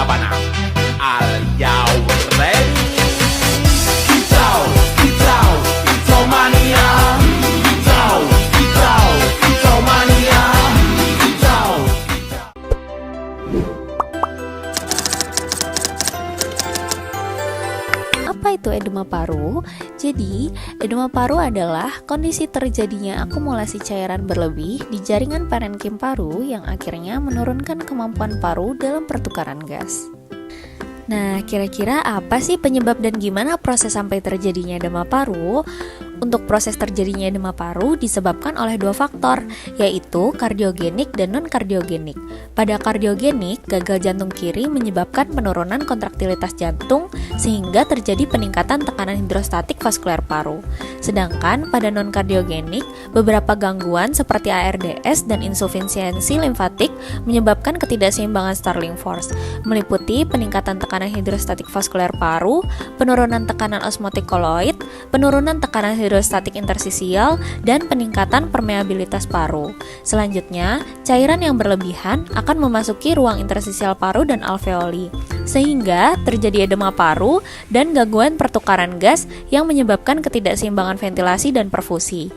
labanan. Are you ready? Kicau, kicau, kicau mania. Kicau, kicau, kicau mania. Kicau, kicau. Apa itu edema paru? Jadi, edema paru adalah kondisi terjadinya akumulasi cairan berlebih di jaringan parenkim paru yang akhirnya menurunkan kemampuan paru dalam pertukaran gas. Nah, kira-kira apa sih penyebab dan gimana proses sampai terjadinya edema paru? Untuk proses terjadinya edema paru disebabkan oleh dua faktor, yaitu kardiogenik dan non-kardiogenik. Pada kardiogenik, gagal jantung kiri menyebabkan penurunan kontraktilitas jantung sehingga terjadi peningkatan tekanan hidrostatik vaskuler paru. Sedangkan pada non-kardiogenik, beberapa gangguan seperti ARDS dan insufisiensi limfatik menyebabkan ketidakseimbangan Starling force, meliputi peningkatan tekanan hidrostatik vaskuler paru, penurunan tekanan osmotik koloid, penurunan tekanan hidrostatik intersisial, dan peningkatan permeabilitas paru. Selanjutnya, cairan yang berlebihan akan memasuki ruang intersisial paru dan alveoli, sehingga terjadi edema paru dan gangguan pertukaran gas yang menyebabkan ketidakseimbangan ventilasi dan perfusi.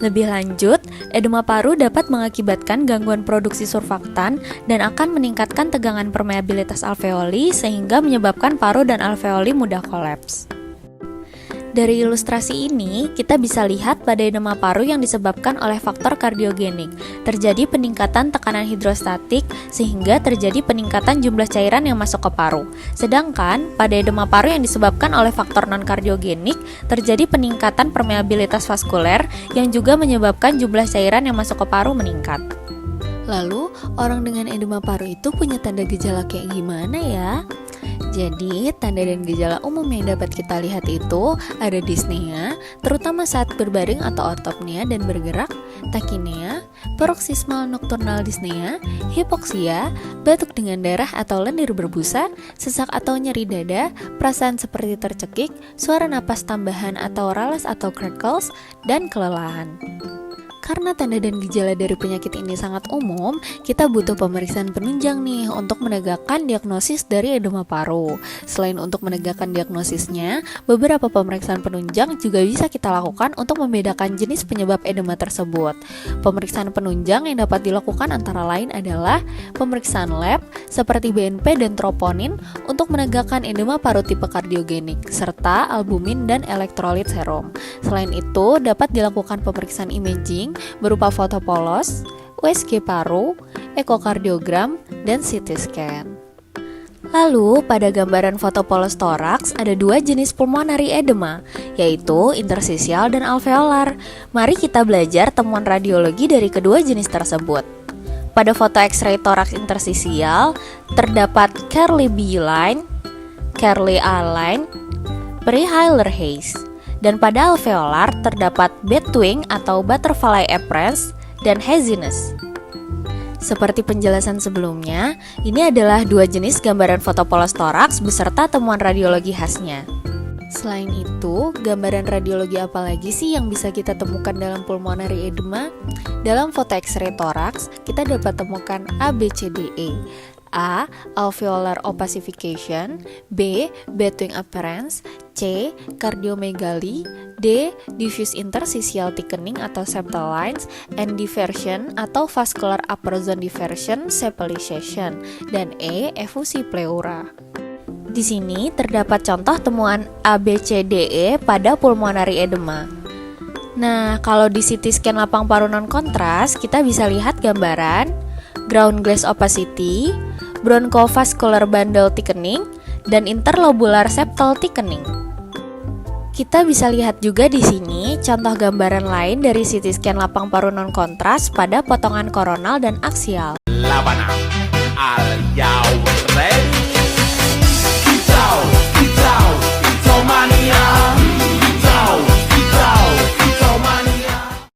Lebih lanjut, edema paru dapat mengakibatkan gangguan produksi surfaktan dan akan meningkatkan tegangan permeabilitas alveoli sehingga menyebabkan paru dan alveoli mudah kolaps. Dari ilustrasi ini, kita bisa lihat pada edema paru yang disebabkan oleh faktor kardiogenik. Terjadi peningkatan tekanan hidrostatik sehingga terjadi peningkatan jumlah cairan yang masuk ke paru. Sedangkan pada edema paru yang disebabkan oleh faktor non-kardiogenik, terjadi peningkatan permeabilitas vaskuler yang juga menyebabkan jumlah cairan yang masuk ke paru meningkat. Lalu, orang dengan edema paru itu punya tanda gejala kayak gimana ya? Jadi, tanda dan gejala umum yang dapat kita lihat itu ada dyspnea, terutama saat berbaring atau ortopnea dan bergerak, tachypnea, paroxysmal nocturnal dyspnea, hipoksia, batuk dengan darah atau lendir berbusa, sesak atau nyeri dada, perasaan seperti tercekik, suara napas tambahan atau ralas atau crackles, dan kelelahan. Karena tanda dan gejala dari penyakit ini sangat umum, kita butuh pemeriksaan penunjang nih untuk menegakkan diagnosis dari edema paru. Selain untuk menegakkan diagnosisnya, beberapa pemeriksaan penunjang juga bisa kita lakukan untuk membedakan jenis penyebab edema tersebut. Pemeriksaan penunjang yang dapat dilakukan antara lain adalah pemeriksaan lab seperti BNP dan troponin untuk menegakkan edema paru tipe kardiogenik, serta albumin dan elektrolit serum. Selain itu, dapat dilakukan pemeriksaan imaging berupa foto polos, USG paru, ekokardiogram, dan CT scan. Lalu, pada gambaran foto polos toraks ada dua jenis pulmonary edema, yaitu intersisial dan alveolar. Mari kita belajar temuan radiologi dari kedua jenis tersebut. Pada foto X-ray toraks intersisial, terdapat Kerley B line, Kerley A line, Brehiler haze. Dan pada alveolar terdapat batwing atau butterfly appearance dan haziness. Seperti penjelasan sebelumnya, ini adalah dua jenis gambaran foto polos toraks beserta temuan radiologi khasnya. Selain itu, gambaran radiologi apa lagi sih yang bisa kita temukan dalam pulmonary edema? Dalam foto X-ray toraks, kita dapat temukan ABCDE. A. Alveolar opacification, B. Batwing appearance, C. Cardiomegaly, D. Diffuse interstitial thickening atau septal lines, and diversion atau vascular upper zone diversion sepalization, dan E. Effusi pleura. Di sini terdapat contoh temuan ABCDE pada pulmonary edema. Nah, kalau di CT scan lapang paru non kontras, kita bisa lihat gambaran ground glass opacity, bronchovascular bundle thickening, dan interlobular septal thickening. Kita bisa lihat juga di sini contoh gambaran lain dari CT scan lapang paru non kontras pada potongan koronal dan aksial. Labanan.